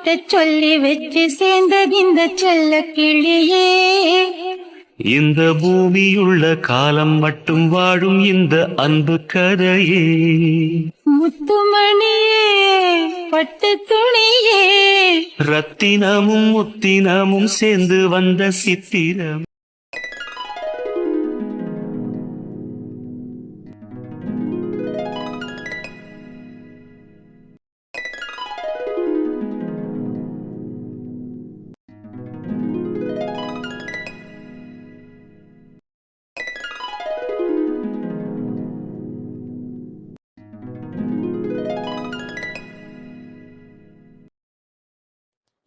கிட்ட சொல்லி வச்சு சேர்ந்தது இந்த செல்ல கிளியே. இந்த பூமியுள்ள காலம் மட்டும் வாழும் இந்த அன்பு கதையே. முத்துமணியே பட்டு துணியே, ரத்தினமும் முத்தினமும் சேர்ந்து வந்த சித்திரம்.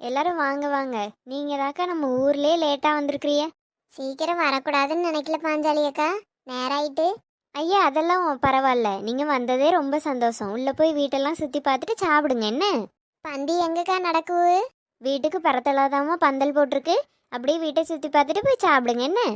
எல்லாரும் வாங்க வாங்க. நீங்க தாக்கா நம்ம ஊர்லயே லேட்டா வந்திருக்கிறிய. சீக்கிரம் வரக்கூடாதுன்னு நினைக்கல பாஞ்சாலி அக்கா, நேராயிட்டு. ஐயா அதெல்லாம் பரவாயில்ல, நீங்க வந்ததே ரொம்ப சந்தோஷம். உள்ள போய் வீட்டெல்லாம் சுத்தி பார்த்துட்டு சாப்பிடுங்க. என்ன பந்தி எங்கக்கா நடக்குது? வீட்டுக்கு பரத்தலாதாம பந்தல் போட்டிருக்கு, அப்படியே வீட்டை சுத்தி பார்த்துட்டு போய் சாப்பிடுங்க. என்ன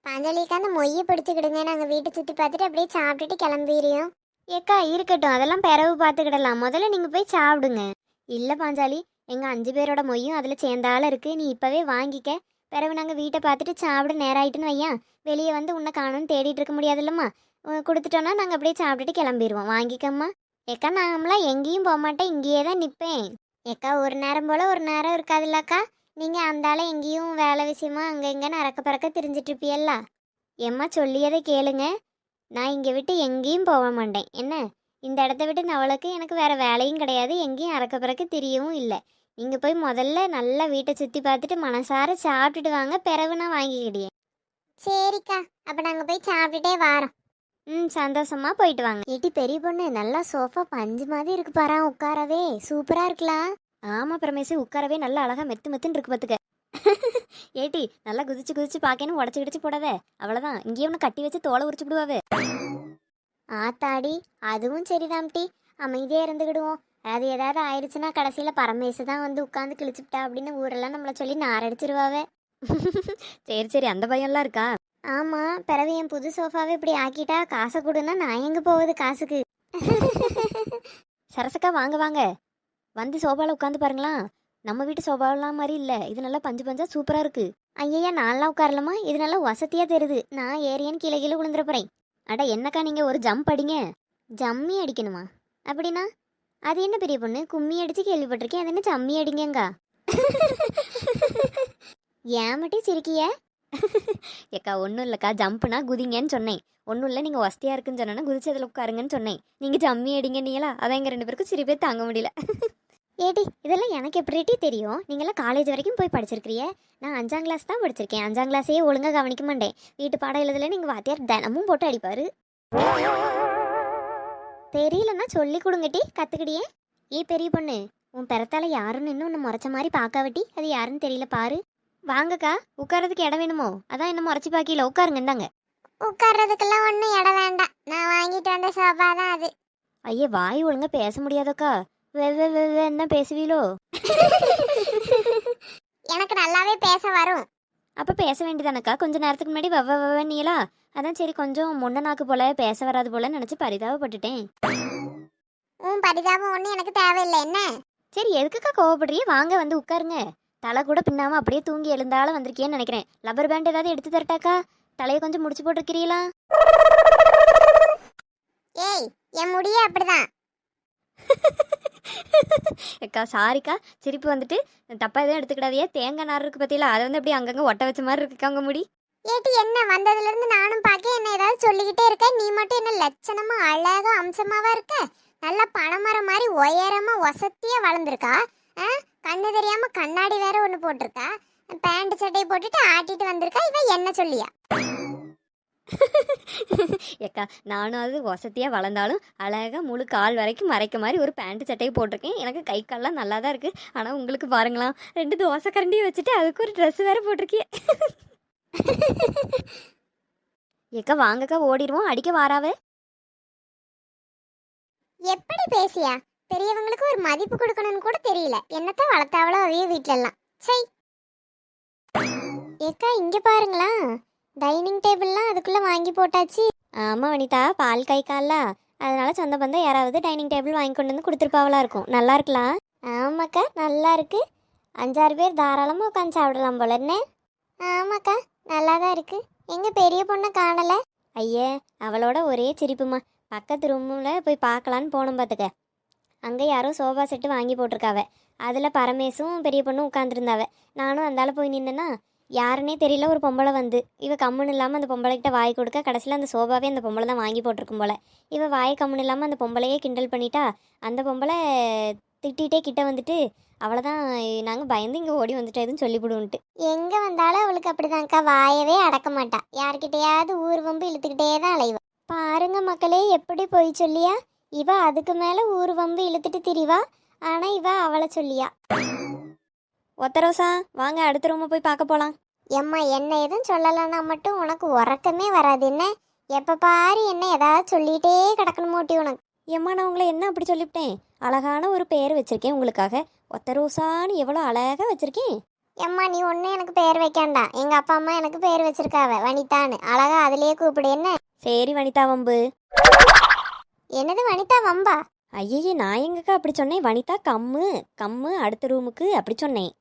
பாஞ்சாலி அக்கா, அந்த மொய்யை பிடிச்சிக்கிடுங்க, நாங்கள் வீட்டை சுற்றி பார்த்துட்டு அப்படியே சாப்பிட்டுட்டு கிளம்பிடுறோம். ஏக்கா இருக்கட்டும், அதெல்லாம் பிறவு பார்த்துக்கிடலாம், முதல்ல நீங்க போய் சாப்பிடுங்க. இல்ல பாஞ்சாலி, எங்க 5 பேரோட மொய்யும் அதுல சேர்ந்தால இருக்கு, நீ இப்பவே வாங்கிக்க. பிறகு நாங்க வீட்டை பார்த்துட்டு சாப்பிட நேரம் ஆயிட்டுன்னு வையா, வெளியே வந்து உன்னை காணும்னு தேடிட்டு இருக்க முடியாதுல்லம்மா. கொடுத்துட்டோன்னா நாங்கள் அப்படியே சாப்பிட்டுட்டு கிளம்பிடுவோம். வாங்கிக்கம்மா. ஏக்கா நாமளாம் எங்கேயும் போக மாட்டேன், இங்கேயே தான் நிற்பேன். ஏக்கா ஒரு நேரம் போல் ஒரு நேரம் இருக்காதுல்லக்கா. நீங்கள் அந்தால எங்கேயும் வேலை விஷயமா அங்கே இங்கேன்னு அறக்க பறக்க திரிஞ்சிட்டு இருப்பியல்ல. எம்மா சொல்லியதை கேளுங்க, நான் இங்கே விட்டு எங்கேயும் போக மாட்டேன். என்ன இந்த இடத்த விட்டு நவளுக்கு எனக்கு வேறு வேலையும் கிடையாது, எங்கேயும் அறக்க பறக்க தெரியவும் இல்லை. நீங்கள் போய் முதல்ல நல்லா வீட்டை சுற்றி பார்த்துட்டு மனசார சாப்பிட்டுட்டு வாங்க, பிறகு நான் வாங்கிக்கிடியே. சரிக்கா, அப்போ நாங்கள் போய் சாப்பிட்டுட்டே வாரோம். சந்தோஷமா போயிட்டு வாங்க. ஏட்டி பெரிய பொண்ணு, நல்லா சோஃபா பஞ்சு மாதிரி இருக்கு பாரா, உட்காரவே சூப்பரா இருக்கலாம். ஆமா பிரமேசு, உட்காரவே நல்லா அழகா மெத்து மெத்துன்னு இருக்கு பாத்துக்க. ஏட்டி நல்லா குதிச்சு குதிச்சு பாக்கணும், உடச்சு கிடச்சு போடாத. அவ்வளவுதான், இங்கேயே ஒன்று கட்டி வச்சு தோலை உரிச்சு விடுவாவே. ஆத்தாடி அதுவும் சரிதாம்டி, அமைதியா இருந்துக்கிடுவோம். அது ஏதாவது ஆயிடுச்சுன்னா கடைசியில பரமேசு தான் வந்து உட்காந்து கிழிச்சுட்டா அப்படின்னு ஊரெல்லாம் நம்மளை சொல்லி நாரடிச்சிருவாவே. சரி சரி, அந்த பயம்லாம் இருக்கா? ஆமா, பிறகு என் புது சோஃபாவை இப்படி ஆக்கிட்டா காசை கொடுன்னா நான் எங்க போகுது காசுக்கு? சரசக்கா வாங்க வாங்க, வந்து சோஃபாவில் உட்காந்து பாருங்களா. நம்ம வீட்டு சோஃபாவெல்லாம் மாதிரி இல்லை, இது நல்லா பஞ்சு பஞ்சா சூப்பரா இருக்கு. ஐயா நான்லாம் உட்காரலாமா? இது நல்லா வசதியா தெரியுது. நான் ஏரியன் கீழே கீழே விழுந்துட போறேன். அட என்னக்கா நீங்க ஒரு ஜம்ப் அடிங்க. ஜம்மி அடிக்கணுமா? அப்படின்னா அது என்ன பெரிய பொண்ணு, கும்மி அடிச்சு கேள்விப்பட்டிருக்கேன், அது என்ன ஜம்மி அடிங்கங்கா? ஏன் மட்டும் சிரிக்கிய? ஏக்கா ஒன்றும் இல்லைக்கா, ஜம்ப்னா குதிங்கன்னு சொன்னேன். ஒன்றும் இல்லை, நீங்கள் வசதியாக இருக்குன்னு சொன்னேன்னா குதிச்சதில் உட்காருங்கன்னு சொன்னேன். நீங்கள் ஜம்மி அடிங்க நீங்களா, அதான் எங்கள் 2 பேருக்கும் சிரிப்பே தாங்க முடியல. ஏடி இதெல்லாம் எனக்கு எப்படிட்டி தெரியும்? நீங்களாம் காலேஜ் வரைக்கும் போய் படிச்சிருக்கிறிய, நான் 5ஆம் கிளாஸ் தான் படிச்சிருக்கேன். 5ஆம் கிளாஸையே ஒழுங்காக கவனிக்க மாட்டேன். வீட்டு பாடம் எழுதல நீங்கள் வாத்தியார் தினமும் போட்டு அடிப்பார். தெரியலன்னா சொல்லி கொடுங்கட்டி, கற்றுக்கிடியே. பெரிய பொண்ணு, உன் பிறத்தால யாருன்னு இன்னும் ஒன்று முறைச்ச மாதிரி பார்க்காவட்டி, அது யாருன்னு தெரியல பாரு. வாங்கக்கா, உட்காரதுக்கு இடம் வேணுமோ? அதான் என்ன முறைச்சி பாக்கியில, உட்காருங்க. இந்தாங்க. உட்கார்றதுக்கெல்லாம் ஒன்றும் இடம் வேண்டாம், நான் வாங்கிட்டு வந்த சோஃபா தான் அது. ஐயே வாய் ஒழுங்கா பேச முடியாதக்கா, வெவ்வேன்னு பேசுவீலோ? எனக்கு நல்லாவே பேச வரும். அப்போ பேச வேண்டியதானக்கா, கொஞ்சம் நேரத்துக்கு முன்னாடி வெவ்வீங்களா, அதான் சரி கொஞ்சம் முன்ன நாக்கு போல பேச வராது போல நினச்சி பரிதாபப்பட்டுட்டேன். பரிதாபம் ஒன்றும் எனக்கு தேவையில்லை. என்ன சரி எதுக்குக்கா கோவப்படுறியே? வாங்க வந்து உட்காருங்க. தலை கூட பின்னாம அப்படியே தூங்கி எழுந்தாலும் வந்திருக்கேன்னு நினைக்கிறேன். லப்பர் பேண்ட் ஏதாவது எடுத்து தரட்டாக்கா? தலையை கொஞ்சம் முடிச்சு போட்டிருக்கிறீங்களா? ஏய், என் முடிய அப்படிதான். அக்கா சாரிக்கா, சிரிப்பு வந்துட்டு தப்பா எதுவும் எடுத்துக்கிடாதையே. தேங்காய் நார் இருக்கு பத்தியில, அதை வந்து அப்படியே அங்கங்க ஒட்ட வச்ச மாதிரி இருக்குக்கா உங்க முடி. ஏட்டி என்ன வந்ததுல இருந்து நானும் பார்க்க என்ன ஏதாவது சொல்லிக்கிட்டே இருக்க, நீ மட்டும் என்ன லட்சணமா அழகா அம்சமாவா இருக்க. நல்லா பனைமரம் மாதிரி உயரமா வசத்தியா வளர்ந்துருக்கா. கண்ணு தெரியாம கண்ணாடி வேற ஒன்று போட்டிருக்கா. பேண்ட் சட்டையை போட்டுட்டு ஆட்டிட்டு வந்திருக்கா. இவன் என்ன சொல்லியா? ஏக்கா நானும் அது வசதியா வளர்ந்தாலும் அழகா முழு கால் வரைக்கும் மறைக்க மாதிரி ஒரு பேண்ட் சட்டையை போட்டிருக்கேன். எனக்கு கை கால்லாம் நல்லா தான் இருக்கு. ஆனா உங்களுக்கு பாருங்களா, 2 தோசை கரண்டியை வச்சுட்டு அதுக்கு ஒரு ட்ரெஸ் வேற போட்டிருக்கேன். ஏக்கா வாங்கக்கா, ஓடிடுவோம், அடிக்க வாராவே. எப்படி பேசியா? பெரியவங்களுக்கு ஒரு மதிப்பு கொடுக்கணும்னு கூட தெரியல. என்னத்தான் வளர்த்தாவளோ அவைய வீட்டுல எல்லாம். சரி ஏக்கா இங்க பாருங்களா, டைனிங் டேபிள்லாம் அதுக்குள்ள வாங்கி போட்டாச்சு. ஆமா வனிதா, பால் கை காலா, அதனால சொந்த பந்தம் யாராவது டைனிங் டேபிள் வாங்கி கொண்டு வந்து கொடுத்துருப்பாவளா இருக்கும். நல்லா இருக்கலாம். ஆமாக்கா நல்லா இருக்கு. 5-6 பேர் தாராளமாக உட்காந்து சாப்பிடலாம் போல என்ன? ஆமாக்கா, நல்லா தான் இருக்கு. எங்க பெரிய பொண்ணை காணல? ஐயே, அவளோட ஒரே சிரிப்புமா. பக்கத்து ரூமில் போய் பார்க்கலான்னு போனோம் பார்த்துக்க. அங்கே யாரோ சோஃபா செட்டு வாங்கி போட்டிருக்காவ. அதில் பரமேசும் பெரிய பொண்ணும் உட்காந்துருந்தாவ. நானும் அந்தால போய் நின்னேன்னா யாருன்னே தெரியல, ஒரு பொம்பளை வந்து இவ கம்முன்னு இல்லாமல் அந்த பொம்பளைக்கிட்ட வாய் கொடுக்க கடைசியில் அந்த சோபாவே அந்த பொம்பளை தான் வாங்கி போட்டிருக்கும் போல. இவ வாய் கம்முன்னு இல்லாமல் அந்த பொம்பளையே கிண்டல் பண்ணிட்டா. அந்த பொம்பளை திட்டிகிட்டே கிட்ட வந்துட்டு அவ்வளோதான், நாங்கள் பயந்து இங்கே ஓடி வந்துட்டோம் சொல்லிவிடுவோன்ட்டு. எங்க வந்தாலும் அவளுக்கு அப்படிதான்க்கா, வாயவே அடக்க மாட்டா. யார்கிட்டயாவது ஊர் வம்பு இழுத்துக்கிட்டே தான் அலைவா. பாருங்க மக்களே, எப்படி போய் சொல்லியா. இவ அதுக்கு மேலே ஊர் வம்பு இழுத்துட்டு திரிவா. ஆனால் இவ அவளை சொல்லியா. ஒத்தரோசா, வாங்க அடுத்த ரூமை போய் பார்க்க போகலாம். எம்மா, என்ன எதுவும் சொல்லலைன்னா மட்டும் உனக்கு உறக்கமே வராது என்ன? எப்போ பாரு என்ன ஏதாவது சொல்லிகிட்டே கிடக்கணுமோட்டி உனக்கு. ஏம்மா, நான் உங்களை என்ன அப்படி சொல்லிவிட்டேன்? அழகான ஒரு பேர் வச்சுருக்கேன் உங்களுக்காக. ஒத்தரோசான்னு எவ்வளோ அழகாக வச்சுருக்கேன். எம்மா, நீ ஒன்றும் எனக்கு பேர் வைக்காண்டா. எங்கள் அப்பா அம்மா எனக்கு பேர் வச்சிருக்காவ வனிதான்னு. அழகா அதுலேயே கூப்பிடு என்ன? சரி வனிதா வம்பு. என்னது வனிதா வம்பா? ஐயே, நான் எங்கக்கா அப்படி சொன்னேன்? வனிதா கம்மு கம்மு அடுத்த ரூமுக்கு அப்படி சொன்னேன்.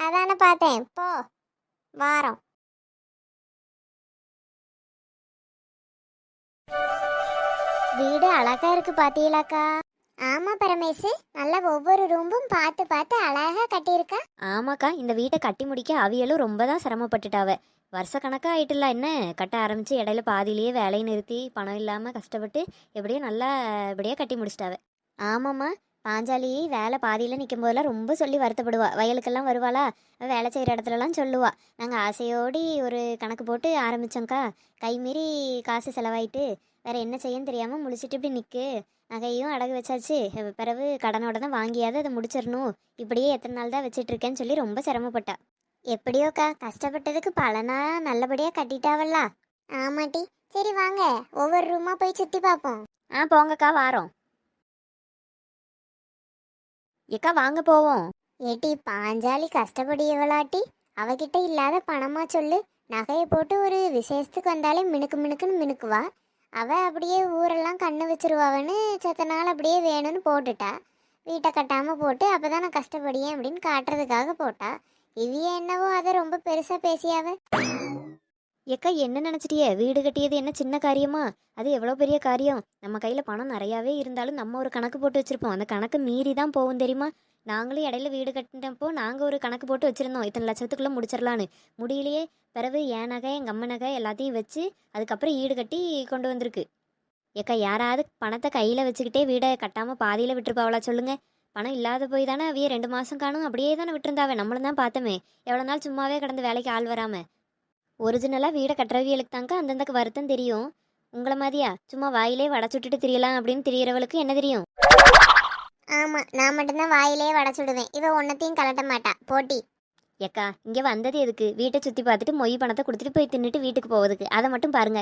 அதானே பார்த்தேன். போ, வாரம். வீடு அழகா இருக்கு பாத்தீங்களாக்கா? ஆமா பரமேசு, நல்லா ஒவ்வொரு ரூமும் பார்த்து பார்த்து அழகா கட்டியிருக்கா. ஆமாக்கா, இந்த வீட்டை கட்டி முடிக்க அவியலும் ரொம்ப தான் சிரமப்பட்டுட்டாவ. வருஷக்கணக்காக ஆயிட்டுல என்ன, கட்ட ஆரம்பித்து இடையில பாதியிலேயே வேலையை நிறுத்தி பணம் இல்லாமல் கஷ்டப்பட்டு எப்படியோ நல்லா இப்படியே கட்டி முடிச்சிட்டாவ. ஆமாம்மா, பாஞ்சாலி வேலை பாதியில் நிற்கும் போதெல்லாம் ரொம்ப சொல்லி வருத்தப்படுவா. வயலுக்கெல்லாம் வருவாளா, வேலை செய்கிற இடத்துலலாம் சொல்லுவா. நாங்கள் ஆசையோடி ஒரு கணக்கு போட்டு ஆரம்பித்தோங்க்கா, கைமீறி காசு செலவாயிட்டு வேறு என்ன செய்யன்னு தெரியாமல் முழிச்சிட்டு இப்படி நிற்கு. நகையும் அடகு வச்சாச்சு, பிறகு கடனோட தான் வாங்கியாவது அதை முடிச்சிடணும். இப்படியே எத்தனை நாள் தான் வச்சிட்ருக்கேன்னு சொல்லி ரொம்ப சிரமப்பட்டா. எப்படியோக்கா, கஷ்டப்பட்டதுக்கு பலனா நல்லபடியாக கட்டிட்டாவல்ல. ஆமாட்டி. சரி வாங்க, ஒவ்வொரு ரூமா போய் சுற்றி பார்ப்போம். போங்கக்கா, வாரோம். ஏக்கா வாங்க போவோம். ஏட்டி, பாஞ்சாலி கஷ்டப்படியவளாட்டி. அவகிட்ட இல்லாத பணமா சொல்லு. நகையை போட்டு ஒரு விசேஷத்துக்கு வந்தாலே மினுக்கு மினுக்குன்னு மினுக்குவா. அவ அப்படியே ஊரெல்லாம் கண்ணு வச்சிருவாவன்னு செத்த நாள் அப்படியே வேணும்னு போட்டுட்டா. வீட்டை கட்டாமல் போட்டு அப்போ தான் நான் கஷ்டப்படியேன் அப்படின்னு காட்டுறதுக்காக போட்டா. இவிய என்னவோ அதை ரொம்ப பெருசாக பேசியாவ. ஏக்கா என்ன நினச்சிட்டியே? வீடு கட்டியது என்ன சின்ன காரியமா? அது எவ்வளோ பெரிய காரியம். நம்ம கையில் பணம் நிறையாவே இருந்தாலும் நம்ம ஒரு கணக்கு போட்டு வச்சுருப்போம். அந்த கணக்கு மீறி தான் போகும் தெரியுமா? நாங்களும் இடையில வீடு கட்டினப்போ நாங்கள் ஒரு கணக்கு போட்டு வச்சுருந்தோம், இத்தனை லட்சத்துக்குள்ளே முடிச்சிடலான்னு. முடியலையே. பிறகு என் நகை எங்கள் அம்மா நகை எல்லாத்தையும் வச்சு அதுக்கப்புறம் ஈடு கட்டி கொண்டு வந்திருக்கு. ஏக்கா, யாராவது பணத்தை கையில் வச்சுக்கிட்டே வீடை கட்டாமல் பாதியில் விட்டுருப்பாவளா சொல்லுங்கள்? பணம் இல்லாத போய் தானே அவைய 2 மாதம் காணும் அப்படியே தானே விட்டுருந்தாவே. நம்மளும் தான் பார்த்தோமே, எவ்வளோ நாள் சும்மாவே கடந்து வேலைக்கு ஆள் வராமல். ஒரிஜினலாக வீடை கட்டுறவியலுக்கு தாங்க அந்தந்த வருத்தம் தெரியும். உங்களை மாதிரியா சும்மா வாயிலே வடை சுட்டுட்டு திரியலாம் அப்படின்னு திரியறவளுக்கு என்ன தெரியும்? ஆமாம், நான் மட்டும்தான் வாயிலே வடை சுடுவேன். இவ ஒன்றத்தையும் கலட்ட மாட்டா போட்டி. ஏக்கா, இங்கே வந்தது எதுக்கு? வீட்டை சுற்றி பார்த்துட்டு மொய் பணத்தை கொடுத்துட்டு போய் தின்னுட்டு வீட்டுக்கு போவதுக்கு. அதை மட்டும் பாருங்க.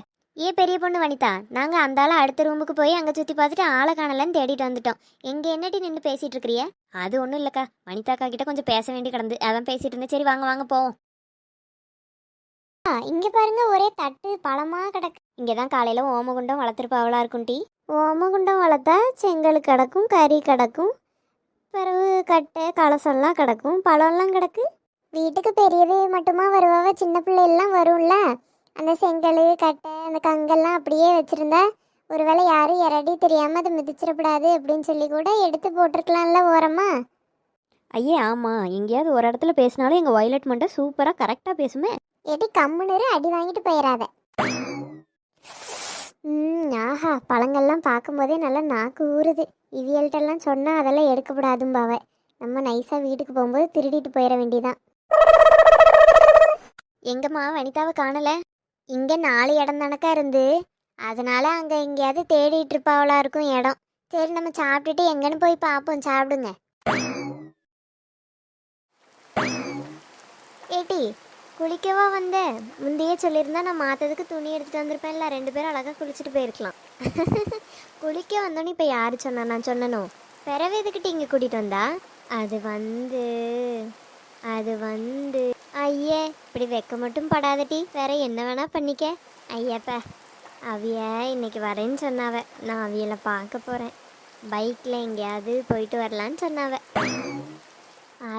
பெரிய பொண்ணு வனிதா, நாங்கள் அந்தால அடுத்த ரூமுக்கு போய் அங்கே சுற்றி பார்த்துட்டு ஆளை காணலன்னு தேடிட்டு வந்துட்டோம். எங்கே என்னடி நின்று பேசிகிட்டு இருக்கிறிய? அது ஒன்றும் இல்லைக்கா, வனிதாக்கா கிட்ட கொஞ்சம் பேச வேண்டி கிடந்து அதான் பேசிகிட்டு இருந்தேன். சரி வாங்க வாங்க போவோம். இங்கே பாருங்க, ஒரே தட்டு பழமாக கிடக்கு. இங்கே தான் காலையில் ஓமகுண்டம் வளர்த்துருப்பாவளா இருக்கும் டி. ஓமகுண்டம் வளர்த்தா செங்கல் கிடக்கும், கறி கிடக்கும், பிறகு கட்டை கலசம்லாம் கிடக்கும், பழம்லாம் கிடக்கு. வீட்டுக்கு பெரியவே மட்டுமா வருவாவ, சின்ன பிள்ளைலாம் வரும்ல. அந்த செங்கல் கட்டை அந்த கங்கெல்லாம் அப்படியே வச்சுருந்தா ஒருவேளை யாரும் யாராடி தெரியாமல் அதை மிதிச்சிடக்கூடாது அப்படின்னு சொல்லி கூட எடுத்து போட்டிருக்கலாம்ல ஓரமா. ஐயே ஆமாம், எங்கேயாவது ஒரு இடத்துல பேசினாலும் எங்கள் வயலட் மண்டை சூப்பராக கரெக்டாக பேசுமே. எடி கம்முன்னு அடி வாங்கிட்டு போயிடாத. ஆஹா, பழங்கள்லாம் பார்க்கும்போதே நல்லா நாக்கு ஊறுது. இவியல்கிட்டலாம் சொன்னால் அதெல்லாம் எடுக்கப்படாதும்பாவ. நம்ம நைஸாக வீட்டுக்கு போகும்போது திருடிட்டு போயிட வேண்டியதான். எங்கம்மா வனிதாவை காணலை? இங்கே 4 இடம் தானக்கா இருந்து, அதனால அங்கே எங்கேயாவது தேடிட்டு இருப்பாவளா இருக்கும் இடம். சரி, நம்ம சாப்பிட்டுட்டு எங்கன்னு போய் பார்ப்போம். சாப்பிடுங்க. ஏட்டி, குளிக்கவா வந்த? முந்தையே சொல்லியிருந்தா நான் மாற்றதுக்கு துணி எடுத்துகிட்டு வந்திருப்பேன்ல. 2 பேரும் அழகாக குளிச்சுட்டு போயிருக்கலாம். குளிக்க வந்தோன்னு இப்போ யார் சொன்னா? நான் சொன்னனும். பிறவே எதுக்கிட்ட இங்கே கூட்டிகிட்டு வந்தா? அது வந்து ஐயே, இப்படி வெக்க மட்டும் படாதட்டி, வேற என்ன வேணா பண்ணிக்க. ஐயப்பா, அவிய இன்னைக்கு வரேன்னு சொன்னாவ. நான் அவியலை பார்க்க போகிறேன். பைக்கில் எங்கேயாவது போயிட்டு வரலான்னு சொன்னாவ.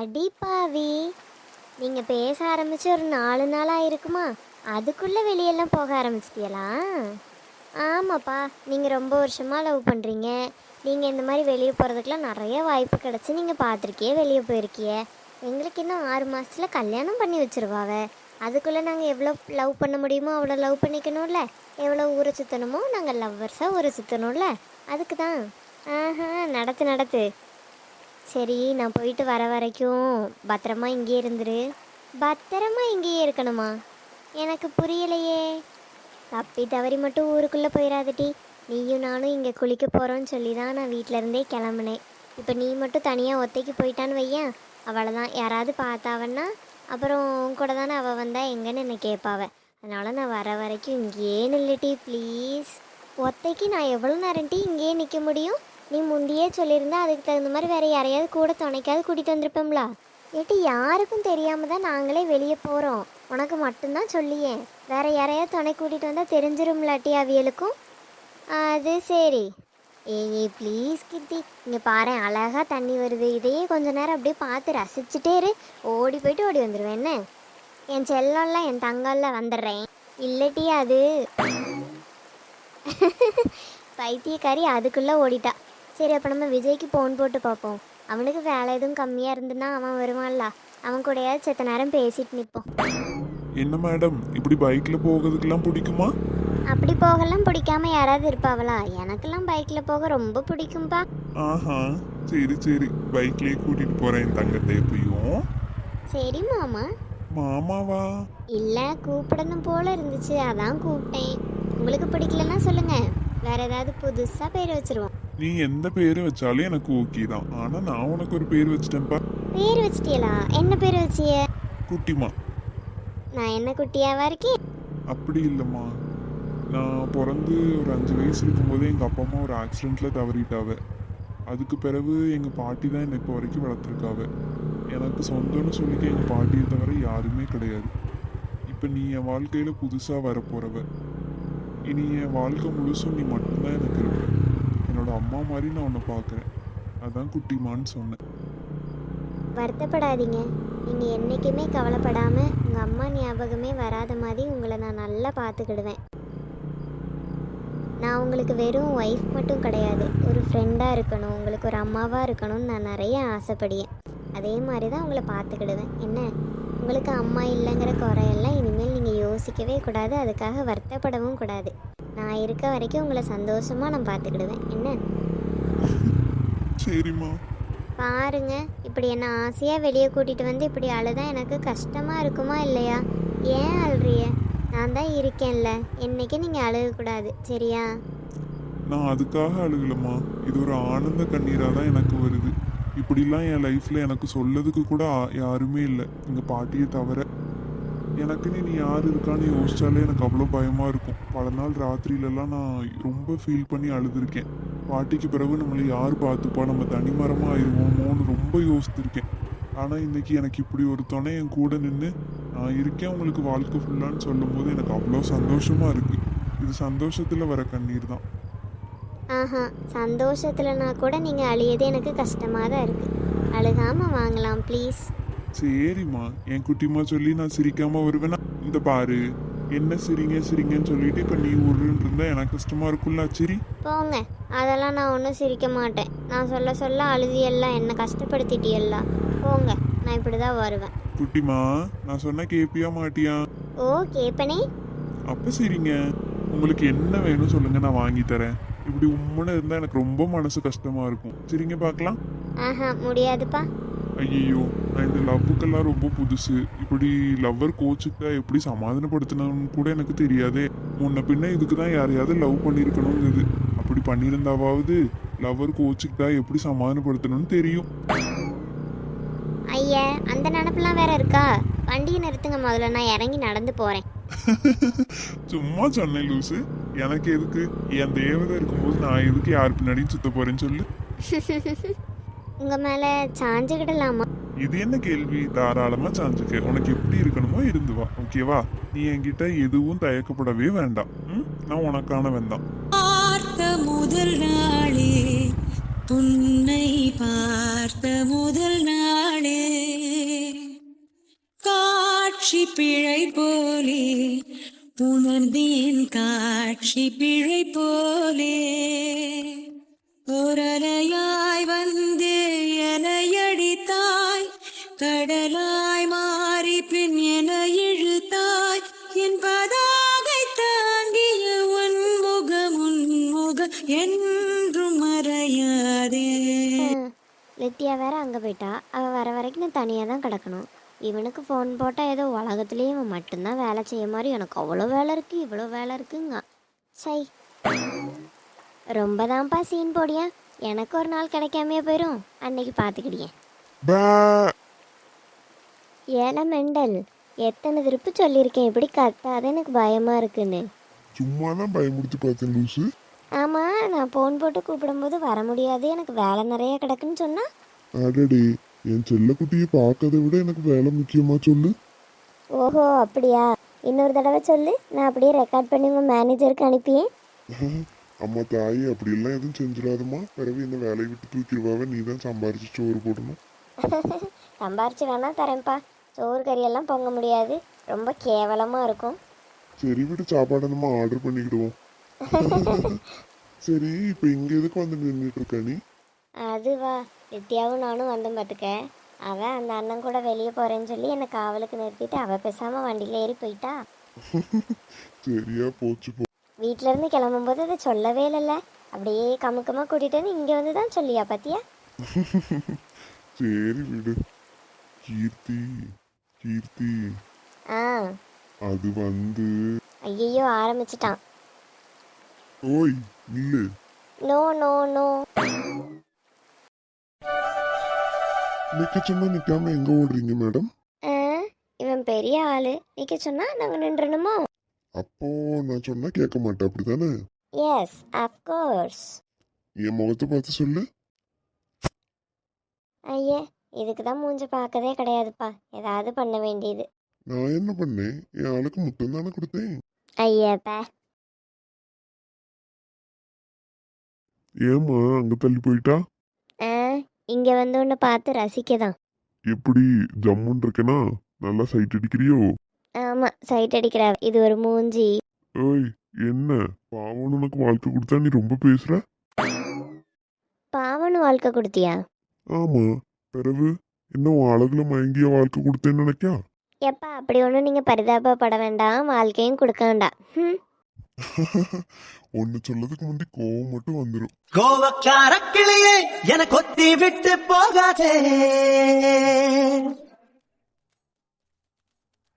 அடிப்பாவி, நீங்க பேச ஆரம்பிச்சு ஒரு 4 நாளா இருக்குமா, அதுக்குள்ள வெளியெல்லாம் போக ஆரம்பிச்சிட்டியலா? ஆமாப்பா, நீங்க ரொம்ப வருஷமா லவ் பண்றீங்க. நீங்க இந்த மாதிரி வெளியே போறதுக்கெல்லாம் நிறைய வாய்ப்பு கிடைச்சு நீங்க பார்த்துருக்கிய, வெளியே போயிருக்கிய. எங்களுக்கு இன்னும் 6 மாசத்துல கல்யாணம் பண்ணி வச்சிருவாவ. அதுக்குள்ள நாங்க எவ்வளோ லவ் பண்ண முடியுமோ அவ்வளோ லவ் பண்ணிக்கணும்ல. எவ்வளோ ஊரை சுற்றணுமோ நாங்கள் லவ்வர்ஸாக ஊரை சுற்றணும்ல. அதுக்கு தான். ஆஹா, நடத்து நடத்து. சரி, நான் போயிட்டு வர வரைக்கும் பத்திரமா இங்கேயே இருந்துரு. பத்திரமா இங்கேயே இருக்கணுமா? எனக்கு புரியலையே. தப்பி தவறி மட்டும் ஊருக்குள்ளே போயிடாதட்டி. நீயும் நானும் இங்கே குளிக்க போகிறோன்னு சொல்லி தான் நான் வீட்டிலேருந்தே கிளம்புனேன். இப்போ நீ மட்டும் தனியாக ஒத்தைக்கு போயிட்டான்னு வையன், அவ்வளோதான். யாராவது பார்த்தாவன்னா அப்புறம் உன் கூட தானே அவள் வந்தால் எங்கன்னு என்னை கேட்பாவ. அதனால் நான் வர வரைக்கும் இங்கேயே நில்லுட்டி ப்ளீஸ். ஒத்தைக்கு நான் எவ்வளோ நேரம்ட்டி இங்கேயே நிற்க முடியும்? நீ முந்தியே சொல்லியிருந்தா அதுக்கு தகுந்த மாதிரி வேறு யாரையாவது கூட துணைக்காவது கூட்டிகிட்டு வந்திருப்போம்ல. ஏட்டி, யாருக்கும் தெரியாமல் தான் நாங்களே வெளியே போகிறோம். உனக்கு மட்டும்தான் சொல்லியேன். வேறு யாரையாவது துணை கூட்டிகிட்டு வந்தால் தெரிஞ்சிரும்லாட்டி அவியலுக்கும். அது சரி. ஏய் ப்ளீஸ் கீர்த்தி, இங்கே பாரு, அழகாக தண்ணி வருது. இதையே கொஞ்ச நேரம் அப்படியே பார்த்து ரசிச்சுட்டே இரு. ஓடி போயிட்டு ஓடி வந்துடுவேன். என்ன என் செல்லம்ல, என் தங்கல்ல வந்துடுறேன். இல்லட்டி அது பைத்தியக்காரி அதுக்குள்ளே ஓடிட்டா. சரி, அப்போ நம்ம விஜய்க்கு ஃபோன் போட்டு பார்ப்போம். அவனுக்கு வேலை எதுவும் கம்மியாக இருந்துன்னா அவன் வருவான்ல, அவன் கூடயாவது செத்த நேரம் பேசிட்டு நிற்போம். என்ன மேடம், இப்படி பைக்ல போகிறதுக்கெல்லாம் பிடிக்குமா? அப்படி போகலாம் பிடிக்காம யாராவது இருப்பாவளா? எனக்கெல்லாம் பைக்கில் போக ரொம்ப பிடிக்கும்பா. ஆஹா, சரி சரி, பைக்லயே கூட்டிட்டு போறேன் என் தங்கத்தை எப்பயும். சரி மாமா. மாமாவா? இல்லை, கூப்பிடணும் போல இருந்துச்சு, அதான் கூப்பிட்டேன். உங்களுக்கு பிடிக்கலன்னா சொல்லுங்க, வேற ஏதாவது புதுசாக பேர் வச்சிருவோம். நீ எந்த பேரு வச்சாலும் எனக்கு ஓகே தான். ஆனா நான் உனக்கு ஒரு பேர் வச்சிட்டேன்ப்பா. பேர் வச்சிட்டியலா? என்ன பேர் வச்சிய? குட்டிமா. நான் என்ன குட்டியாவா இருக்கேன்? அப்படி இல்லைம்மா, நான் பிறந்து ஒரு 5 வயசு இருக்கும்போதே எங்கள் அப்பா அம்மா ஒரு ஆக்சிடெண்ட்டில் தவறிட்டாவ. அதுக்கு பிறகு எங்கள் பாட்டி தான் என்னை இப்போ வரைக்கும் வளர்த்துருக்காவ. எனக்கு சொந்தம்னு சொல்லிக்க எங்கள் பாட்டியை தவிர யாருமே கிடையாது. இப்போ நீ என் வாழ்க்கையில் புதுசாக வரப்போகிறவ. இனி என் வாழ்க்கை முழுசும் நீ மட்டும்தான் எனக்கு இருப்ப. என்னோட அம்மா மாதிரி நான் உன்னை பார்க்குறேன். அதான் குட்டிமான்னு சொன்னேன். வருத்தப்படாதீங்க. நீங்கள் என்றைக்குமே கவலைப்படாமல் உங்கள் அம்மா ஞாபகமே வராத மாதிரி உங்களை நான் நல்லா பார்த்துக்கிடுவேன். நான் உங்களுக்கு வெறும் ஒய்ஃப் மட்டும் கிடையாது, ஒரு ஃப்ரெண்டாக இருக்கணும், உங்களுக்கு ஒரு அம்மாவாக இருக்கணும்னு நான் நிறைய ஆசைப்படுவேன். அதே மாதிரி தான் உங்களை பார்த்துக்கிடுவேன். என்ன, உங்களுக்கு அம்மா இல்லைங்கிற குறையெல்லாம் இனிமேல் நீங்கள் யோசிக்கவே கூடாது, அதுக்காக வருத்தப்படவும் கூடாது. நான் இருக்க வரைக்கும் உங்களை சந்தோஷமாக நான் பார்த்துக்கிடுவேன். என்ன? சரிம்மா. பாருங்க, இப்படி என்ன ஆசையாக வெளியே கூட்டிகிட்டு வந்து இப்படி அழுதா எனக்கு கஷ்டமாக இருக்குமா இல்லையா? ஏன் அழுறிய? நான் தான் இருக்கேன்ல, என்னைக்கு நீங்கள் அழுகக்கூடாது, சரியா? நான் அதுக்காக அழுகலம்மா, இது ஒரு ஆனந்த கண்ணீராக தான் எனக்கு வருது. இப்படிலாம் என் லைஃப்பில் எனக்கு சொல்லதுக்கு கூட யாருமே இல்லை, எங்கள் பாட்டியை தவிர. எனக்குன்னு நீ யார் இருக்கான்னு யோசிச்சாலே எனக்கு அவ்வளோ பயமாக இருக்கும். பல நாள் ராத்திரியிலலாம் நான் ரொம்ப ஃபீல் பண்ணி அழுதுருக்கேன். பாட்டிக்கு பிறகு நம்மளை யார் பார்த்துப்பா, நம்ம தனிமரமாக ஆயிடுவோமோன்னு ரொம்ப யோசித்திருக்கேன். ஆனால் இன்றைக்கி எனக்கு இப்படி ஒரு துணை என் கூட நின்று நான் இருக்கேன் உங்களுக்கு வாழ்க்கை ஃபுல்லான்னு சொல்லும்போது எனக்கு அவ்வளோ சந்தோஷமாக இருக்குது. இது சந்தோஷத்தில் வர கண்ணீர் தான். ஆஹா, சந்தோஷத்துலனா கூட நீங்கள் அழியது எனக்கு கஷ்டமாக தான் இருக்குது. அழுகாமல் வாங்கலாம் ப்ளீஸ். சரிம்மா, என் குட்டிமா சொல்லி நான் சிரிக்காமல் வருவேன்னா? இந்த பாரு, என்ன சிரிங்க சிரிங்கன்னு சொல்லிட்டு இப்போ நீ உருன்னு இருந்தால் எனக்கு கஷ்டமாக இருக்கும்ல. சரி போங்க, அதெல்லாம் நான் ஒன்றும் சிரிக்க மாட்டேன். நான் சொல்ல சொல்ல அழுதியெல்லாம் என்னை கஷ்டப்படுத்திட்டியெல்லாம். போங்க, நான் இப்படி தான் வருவேன். குட்டிமா, நான் சொன்ன கேப்பியா மாட்டியா? ஓ, கேப்பனே. அப்போ சரிங்க, உங்களுக்கு என்ன வேணும் சொல்லுங்க, நான் வாங்கி தரேன். இப்படி உம்முன்னு இருந்தால் எனக்கு ரொம்ப மனசு கஷ்டமாக இருக்கும். சரிங்க பார்க்கலாம். ஆஹா, முடியாதுப்பா. ஐயோ, நான் இந்த லவ்வுக்கெல்லாம் ரொம்ப புதுசு. இப்படி லவ்வர் கோச்சுக்கிட்டா எப்படி சமாதானப்படுத்தணும்னு கூட எனக்கு தெரியாதே. முன்ன பின்ன இதுக்கு தான் யாரையாவது லவ் பண்ணியிருக்கணுங்கிறது. அப்படி பண்ணியிருந்தாவாவது லவ்வர் கோச்சுக்கிட்டா எப்படி சமாதானப்படுத்தணும்னு தெரியும். ஐயா, அந்த நினப்பெல்லாம் வேற இருக்கா? வண்டியை நிறுத்துங்க முதல்ல, நான் இறங்கி நடந்து போகிறேன். சும்மா சொன்னேன் லூசு. எனக்கு எதுக்கு? என் தேவதை இருக்கும்போது நான் எதுக்கு யார் பின்னாடியும் சுத்த போறேன்னு சொல்லு. உங்கள் மேலே சாஞ்சுக்கிடலாமா? இது என்ன கேள்வி? தாராளமா சாஞ்சுக்க. உனக்கு எப்படி இருக்கணுமோ இருந்து வா, ஓகேவா? நீ என்கிட்ட எதுவும் தயக்கப்படவே வேண்டாம். நான் உனக்கான வேண்டாம். பார்த்த முதல் நாளே உன்னை பார்த்த முதல் நாளே காட்சி பிழை போலே உணர்ந்தேன் காட்சி பிழை போலே ஓரலையாய் வந்து எனையடித்தாய் கடலாய் மாறி பின் என இழுத்தாய் என் பதாகை தாங்கிய உன்முகம் என்றும் மறையாதே. லித்தியா வேற அங்கே போயிட்டா. அவள் வர வரைக்கும் நான் தனியாக தான் கிடக்கணும். இவனுக்கு ஃபோன் போட்டால் ஏதோ உலகத்துலேயே இவன் மட்டும்தான் வேலை செய்ய மாதிரி எனக்கு அவ்வளோ வேலை இருக்குது இவ்வளோ வேலை இருக்குங்க. சை ரொம்ப தான்ப்பா சீன் போடியா. எனக்கு ஒரு நாள் கிடைக்காமையே போயிடும். அன்னைக்கு பார்த்துக்கிடியேன். ஏல மெண்டல், எத்தனை திருப்பு சொல்லியிருக்கேன் இப்படி கத்தாத, எனக்கு பயமாக இருக்குன்னு. சும்மா தான் பயமுடுத்தி பார்த்தேன் லூசு. ஆமாம், நான் ஃபோன் போட்டு கூப்பிடும்போது வர முடியாது எனக்கு வேலை நிறைய கிடக்குன்னு சொன்னா. அடடே, என் செல்லக்குட்டியை பார்க்கறத விட எனக்கு வேலை முக்கியமா சொல்லு. ஓஹோ அப்படியா, இன்னொரு தடவை சொல்லு, நான் அப்படியே ரெக்கார்ட் பண்ணி உங்கள் மேனேஜருக்கு அனுப்பியேன். அம்மா தாயி அப்படியெல்லாம் எதுவும் செஞ்சிடாதம்மா. பிறகு என்ன வேலையை விட்டு தூக்கிடுவாவே. நீ தான் சம்பாரிச்சு சோறு போடணும். சம்பாரிச்சு வேணா தரேன்ப்பா. சோறு கறியெல்லாம் பொங்க முடியாது, ரொம்ப கேவலமாக இருக்கும். சரி விட்டு சாப்பாடை நம்ம ஆர்டர் பண்ணிக்கிடுவோம். சரி, இப்போ இங்கே எதுக்கு வந்து நின்றுட்டு இருக்க நீ? அதுவா, வித்யாவும் நானும் வந்தோம் பார்த்துக்க. அவன் அந்த அண்ணன் கூட வெளியே போகிறேன்னு சொல்லி என்னை காவலுக்கு நிறுத்திட்டு அவள் பேசாமல் வண்டியில் ஏறி போயிட்டா. சரியா போச்சு போ. வீட்டிலேருந்து கிளம்பும்போது அதை சொல்லவே இல்லைல்ல, அப்படியே கமுக்கமாக கூட்டிகிட்டு வந்து இங்கே வந்து தான் சொல்லியா பார்த்தியா. சரி விடு. கீர்த்தி கீர்த்தி ஆ அது வந்து ஐயோ ஆரம்பிச்சிட்டான். ஓய் நில்லு. No no no. நிக்க சொன்னா நிக்காம எங்க ஓடுறீங்க மேடம்? இவன் பெரிய ஆளு, நிற்க சொன்னா நாங்கள் நின்றணுமோ? அப்போ நான் சொன்னா கேட்க மாட்டேன் அப்படிதானே? Yes of course. என் முகத்தை பார்த்து சொல்லு. ஐயே, இதுக்கு தான் மூஞ்ச பார்க்கதே கிடையாதுப்பா, ஏதாவது பண்ண வேண்டியது. நான் என்ன பண்ணேன்? என் ஆளுக்கு முத்தம் தானே கொடுத்தேன். ஐயப்பா, ஏமா அங்க தள்ளி போயிட்டா? இங்கே வந்து ஒன்று பார்த்து ரசிக்கதான். எப்படி ஜம்முன் இருக்கேனா? நல்லா சைட் அடிக்கிறியோ? ஆமாம், சைட் அடிக்கிறா. இது ஒரு மூஞ்சி. ஓய் என்ன பாவன் உனக்கு வாழ்க்கை கொடுத்தா நீ ரொம்ப பேசுற? பாவனு வாழ்க்கை கொடுத்தியா? ஆமா, பிறகு என்ன உன் அழகுல மயங்கிய வாழ்க்கை கொடுத்தேன்னு நினைக்கா? எப்பா அப்படி ஒன்றும் நீங்கள் பரிதாபப்பட வேண்டாம், வாழ்க்கையும் கொடுக்க வேண்டாம். ஒன்னு சொல்லதுக்கு முந்தி கோவம் மட்டும் வந்துடும். கோவக்கார கிளியே என கொத்தி விட்டு போகாதே,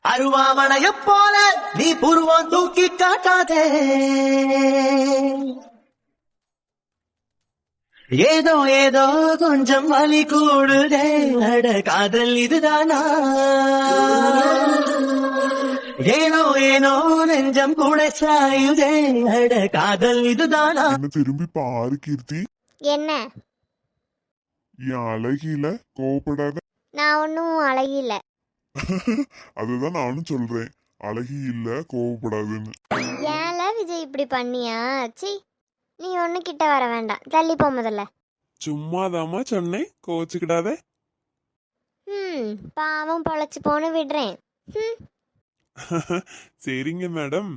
அருவாமனைய போல நீ புருவம் தூக்கி காட்டாதே, ஏதோ ஏதோ கொஞ்சம் வலி கூடுதே, அட காதல் இதுதானா, ஏனோ ஏனோ நெஞ்சம் கூட சாயுதே, அட காதல் இதுதானா. என்ன திரும்பி பாரு கீர்த்தி. என்ன? என் அழகில கோவப்படாத. நான் ஒன்றும் அழகில்ல. அதுதான் நானும் சொல்றேன், அழகி இல்ல கோவப்படாதுன்னு. ஏன்ல விஜய் இப்படி பண்ணியா? சி, நீ ஒன்று கிட்ட வர வேண்டாம், தள்ளி போ முதல்ல. சும்மாதாமா சொன்னேன், கோச்சுக்கிடாத. பாவம் பொழைச்சி போன்னு விடுறேன். சரிங்க மேடம்.